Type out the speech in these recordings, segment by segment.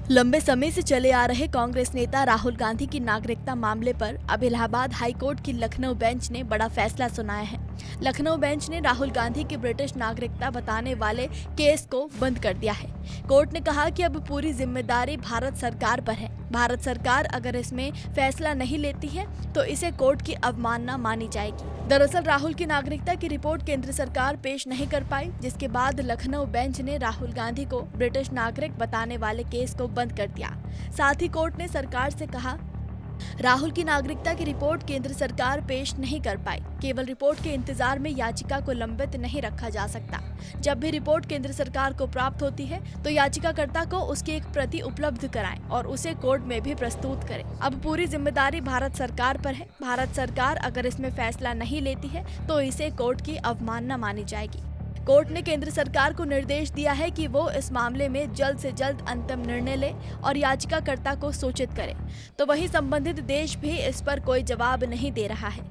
लंबे समय से चले आ रहे कांग्रेस नेता राहुल गांधी की नागरिकता मामले पर अब इलाहाबाद हाईकोर्ट की लखनऊ बेंच ने बड़ा फैसला सुनाया है। लखनऊ बेंच ने राहुल गांधी की ब्रिटिश नागरिकता बताने वाले केस को बंद कर दिया है। कोर्ट ने कहा कि अब पूरी जिम्मेदारी भारत सरकार पर है। भारत सरकार अगर इसमें फैसला नहीं लेती है तो इसे कोर्ट की अवमानना मानी जाएगी। दरअसल राहुल की नागरिकता की रिपोर्ट केंद्र सरकार पेश नहीं कर पाई, जिसके बाद लखनऊ बेंच ने राहुल गांधी को ब्रिटिश नागरिक बताने वाले केस को बंद कर दिया। साथ ही कोर्ट ने सरकार से कहा, राहुल की नागरिकता की रिपोर्ट केंद्र सरकार पेश नहीं कर पाई, केवल रिपोर्ट के इंतजार में याचिका को लंबित नहीं रखा जा सकता। जब भी रिपोर्ट केंद्र सरकार को प्राप्त होती है तो याचिकाकर्ता को उसकी एक प्रति उपलब्ध कराएं और उसे कोर्ट में भी प्रस्तुत करें। अब पूरी जिम्मेदारी भारत सरकार पर है। भारत सरकार अगर इसमें फैसला नहीं लेती है तो इसे कोर्ट की अवमानना मानी जाएगी। कोर्ट ने केंद्र सरकार को निर्देश दिया है कि वो इस मामले में जल्द से जल्द अंतिम निर्णय ले और याचिकाकर्ता को सूचित करे, तो वहीं संबंधित देश भी इस पर कोई जवाब नहीं दे रहा है।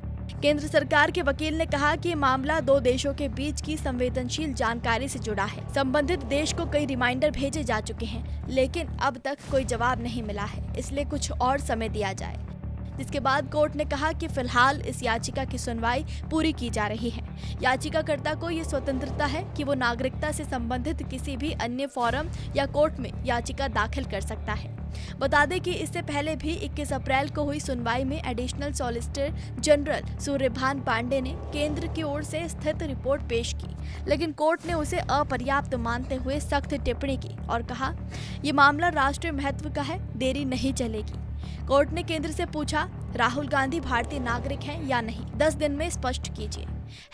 केंद्र सरकार के वकील ने कहा कि मामला दो देशों के बीच की संवेदनशील जानकारी से जुड़ा है। संबंधित देश को कई रिमाइंडर भेजे जा चुके हैं, लेकिन अब तक कोई जवाब नहीं मिला है, इसलिए कुछ और समय दिया जाए। जिसके बाद कोर्ट ने कहा कि फिलहाल इस याचिका की सुनवाई पूरी की जा रही है। याचिकाकर्ता को ये स्वतंत्रता है कि वो नागरिकता से संबंधित किसी भी अन्य फोरम या कोर्ट में याचिका दाखिल कर सकता है। बता दें कि इससे पहले भी 21 अप्रैल को हुई सुनवाई में additional solicitor general Suryabhan Pandey ने केंद्र की ओर से स्थित रिपोर्ट पेश की, लेकिन कोर्ट ने उसे अपर्याप्त मानते हुए सख्त टिप्पणी की और कहा, ये मामला राष्ट्रीय महत्व का है, देरी नहीं चलेगी। कोर्ट ने केंद्र से पूछा, राहुल गांधी भारतीय नागरिक हैं या नहीं, 10 दिन में स्पष्ट कीजिए।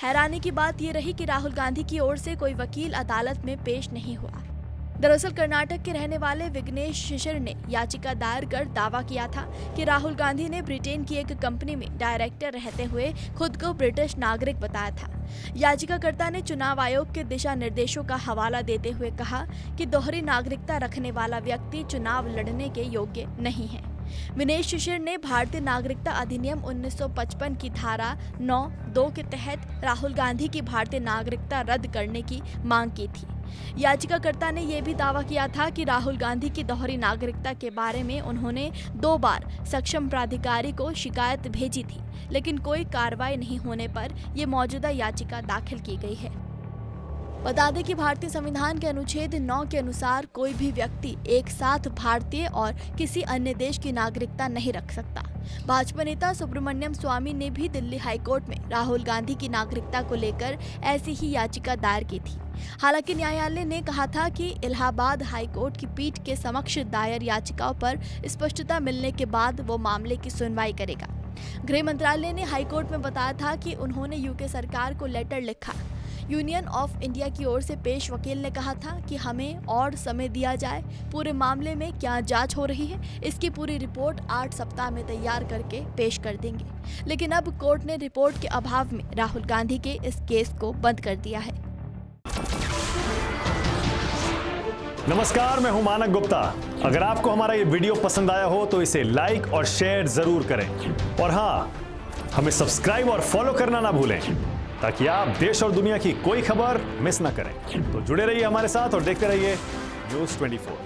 हैरानी की बात ये रही कि राहुल गांधी की ओर से कोई वकील अदालत में पेश नहीं हुआ। दरअसल कर्नाटक के रहने वाले विघ्नेश शिशिर ने याचिका दायर कर दावा किया था कि राहुल गांधी ने ब्रिटेन की एक कंपनी में डायरेक्टर रहते हुए खुद को ब्रिटिश नागरिक बताया था। याचिकाकर्ता ने चुनाव आयोग के दिशा निर्देशों का हवाला देते हुए कहा कि दोहरी नागरिकता रखने वाला व्यक्ति चुनाव लड़ने के योग्य नहीं है। विघ्नेश शिशिर ने भारतीय नागरिकता अधिनियम 1955 की धारा 9(2) के तहत राहुल गांधी की भारतीय नागरिकता रद्द करने की मांग की थी। याचिकाकर्ता ने यह भी दावा किया था कि राहुल गांधी की दोहरी नागरिकता के बारे में उन्होंने 2 बार सक्षम प्राधिकारी को शिकायत भेजी थी, लेकिन कोई कार्रवाई नहीं होने पर यह मौजूदा याचिका दाखिल की गई है। बता दें कि भारतीय संविधान के अनुच्छेद 9 के अनुसार कोई भी व्यक्ति एक साथ भारतीय और किसी अन्य देश की नागरिकता नहीं रख सकता। भाजपा नेता सुब्रमण्यम स्वामी ने भी दिल्ली हाईकोर्ट में राहुल गांधी की नागरिकता को लेकर ऐसी ही याचिका दायर की थी। हालांकि न्यायालय ने कहा था कि इलाहाबाद हाईकोर्ट की पीठ के समक्ष दायर याचिकाओं पर स्पष्टता मिलने के बाद वो मामले की सुनवाई करेगा। गृह मंत्रालय ने हाईकोर्ट में बताया था कि उन्होंने यूके सरकार को लेटर लिखा। यूनियन ऑफ इंडिया की ओर से पेश वकील ने कहा था कि हमें और समय दिया जाए, पूरे मामले में क्या जांच हो रही है इसकी पूरी रिपोर्ट 8 सप्ताह में तैयार करके पेश कर देंगे। लेकिन अब कोर्ट ने रिपोर्ट के अभाव में राहुल गांधी के इस केस को बंद कर दिया है। नमस्कार, मैं हूं मानक गुप्ता। अगर आपको हमारा ये वीडियो पसंद आया हो तो इसे लाइक और शेयर जरूर करें, और हाँ, हमें सब्सक्राइब और फॉलो करना ना भूलें ताकि आप देश और दुनिया की कोई खबर मिस ना करें। तो जुड़े रहिए हमारे साथ और देखते रहिए न्यूज़ 24।